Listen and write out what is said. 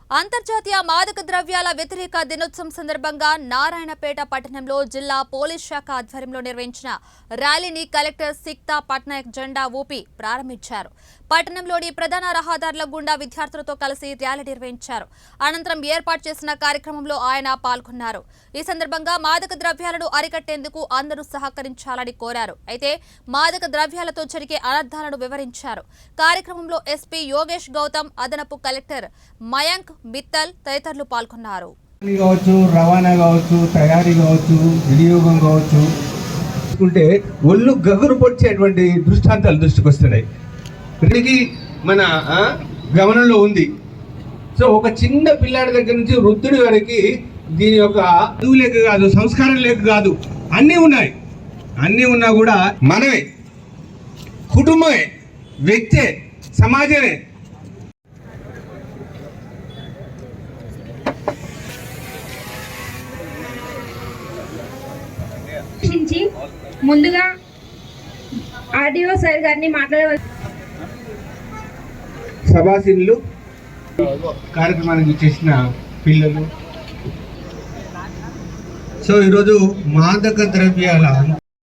అంతర్జాతీయ మాదక ద్రవ్యాల వ్యతిరేక దినోత్సవం సందర్భంగా నారాయణపేట పట్టణంలో జిల్లా పోలీస్ శాఖ ఆధ్వర్యంలో నిర్వహించిన ర్యాలీని కలెక్టర్ సిక్తా పట్నాయక్ జెండా ఊపి ప్రారంభించారు. పట్టణంలోని ప్రధాన రహదారుల గుండా విద్యార్థులతో కలిసి ర్యాలీ నిర్వహించారు. అనంతరం ఏర్పాటు చేసిన కార్యక్రమంలో ఆయన పాల్గొన్నారు. ఈ సందర్భంగా మాదక ద్రవ్యాలను అరికట్టేందుకు అందరూ సహకరించాలని కోరారు. అయితే మాదక ద్రవ్యాలతో జరిగే అనర్థాలను వివరించారు. కార్యక్రమంలో ఎస్పీ యోగేష్ గౌతమ్, అదనపు కలెక్టర్ మయాంక్ మిత్తల్ తదితరులు పాల్గొన్నారు. రవాణా కావచ్చు, తయారీ కావచ్చు, వినియోగం కావచ్చు, ఒళ్ళు గగురు పొడిచేటువంటి దృష్టాంతాలు దృష్టికి వస్తున్నాయి. దీనికి మన గమనంలో ఉంది. సో ఒక చిన్న పిల్లాడి దగ్గర నుంచి వృద్ధుడి వరకు దీని యొక్క చదువు లేక కాదు, సంస్కారం లేక కాదు, అన్నీ ఉన్నాయి. అన్నీ ఉన్నా కూడా మనమే, కుటుంబమే, వ్యక్తే, సమాజమే ముందుగా ఆర్డీఓ సార్ గారిని మాట్లాడవలసి. సభాసీనులు, కార్యక్రమానికి చేసిన పిల్లలు, సో ఈరోజు మాదక ద్రవ్యాల